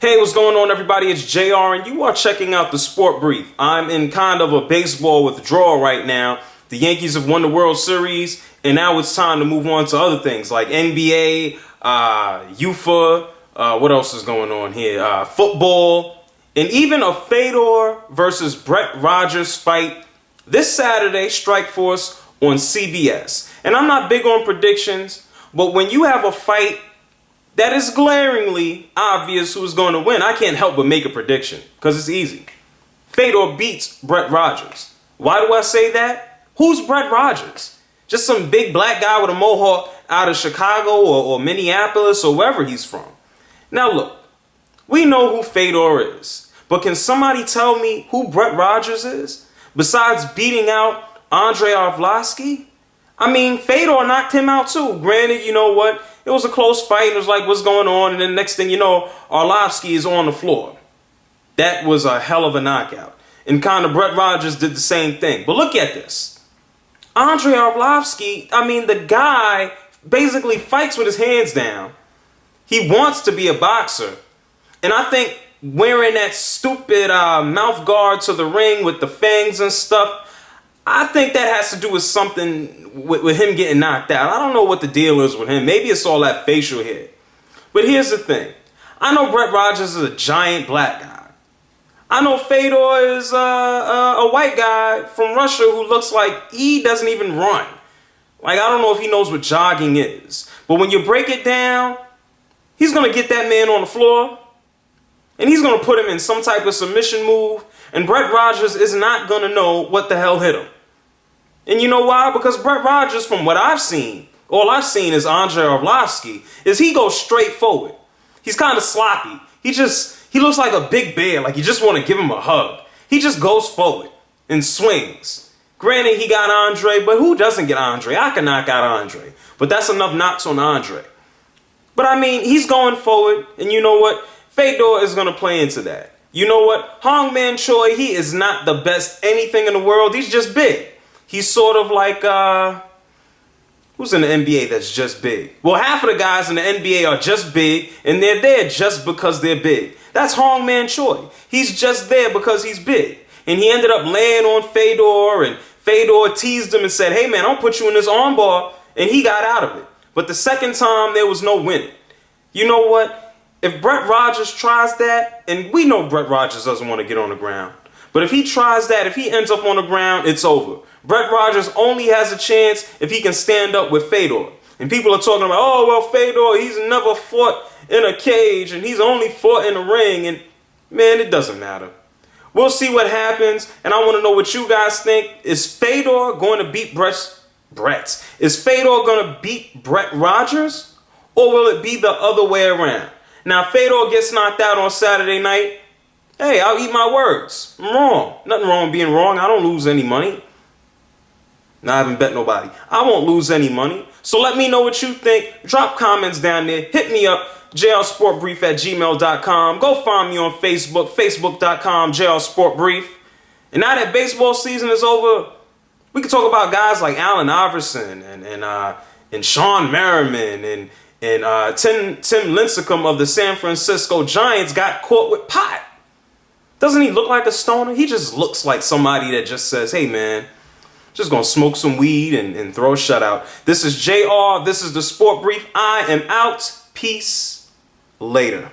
Hey, what's going on, everybody? It's JR, and you are checking out the Sport Brief. I'm in kind of a baseball withdrawal right now. The Yankees have won the World Series, and now it's time to move on to other things like NBA, UFA, what else is going on here? Football, and even a Fedor versus Brett Rogers fight this Saturday, Strikeforce on CBS. And I'm not big on predictions, but when you have a fight that is glaringly obvious who's going to win, I can't help but make a prediction, because it's easy. Fedor beats Brett Rogers. Why do I say that? Who's Brett Rogers? Just some big black guy with a mohawk out of Chicago or Minneapolis or wherever he's from. Now look, we know who Fedor is, but can somebody tell me who Brett Rogers is? Besides beating out Andrei Arlovsky? I mean, Fedor knocked him out too. Granted, you know what? It was a close fight. It was like, what's going on? And then next thing you know, Arlovsky is on the floor. That was a hell of a knockout. And kind of Brett Rogers did the same thing. But look at this. Andrei Arlovsky, I mean, the guy basically fights with his hands down. He wants to be a boxer. And I think wearing that stupid mouth guard to the ring with the fangs and stuff, I think that has to do with something with him getting knocked out. I don't know what the deal is with him. Maybe it's all that facial hair. But here's the thing. I know Brett Rogers is a giant black guy. I know Fedor is a white guy from Russia who looks like he doesn't even run. Like, I don't know if he knows what jogging is. But when you break it down, he's going to get that man on the floor, and he's going to put him in some type of submission move, and Brett Rogers is not going to know what the hell hit him. And you know why? Because Brett Rogers, from what I've seen, all I've seen is Andrei Arlovsky, is he goes straight forward. He's kind of sloppy. He looks like a big bear, like you just want to give him a hug. He just goes forward and swings. Granted, he got Andre, but who doesn't get Andre? I can knock out Andre, but that's enough knocks on Andre. But I mean, he's going forward, and you know what? Fedor is going to play into that. You know what? Hong-Man Choi, he is not the best anything in the world. He's just big. He's sort of like, who's in the NBA that's just big? Well, half of the guys in the NBA are just big, and they're there just because they're big. That's Hong-Man Choi. He's just there because he's big. And he ended up laying on Fedor, and Fedor teased him and said, hey man, I'll put you in this armbar, and he got out of it. But the second time, there was no winning. You know what? If Brett Rogers tries that, and we know Brett Rogers doesn't want to get on the ground, but if he tries that, if he ends up on the ground, it's over. Brett Rogers only has a chance if he can stand up with Fedor. And people are talking about, oh, well, Fedor, he's never fought in a cage, and he's only fought in a ring. And, man, it doesn't matter. We'll see what happens, and I want to know what you guys think. Is Fedor going to beat Brett? Is Fedor going to beat Brett Rogers? Or will it be the other way around? Now, if Fedor gets knocked out on Saturday night, hey, I'll eat my words. I'm wrong. Nothing wrong with being wrong. I don't lose any money. No, I haven't bet nobody. I won't lose any money. So let me know what you think. Drop comments down there. Hit me up, jlsportbrief@gmail.com. Go find me on Facebook, facebook.com, jlsportbrief. And now that baseball season is over, we can talk about guys like Allen Iverson and Sean Merriman and Tim Lincecum of the San Francisco Giants got caught with pot. Doesn't he look like a stoner? He just looks like somebody that just says, hey man, just gonna smoke some weed and throw a shutout. This is JR. This is the Sport Brief. I am out. Peace. Later.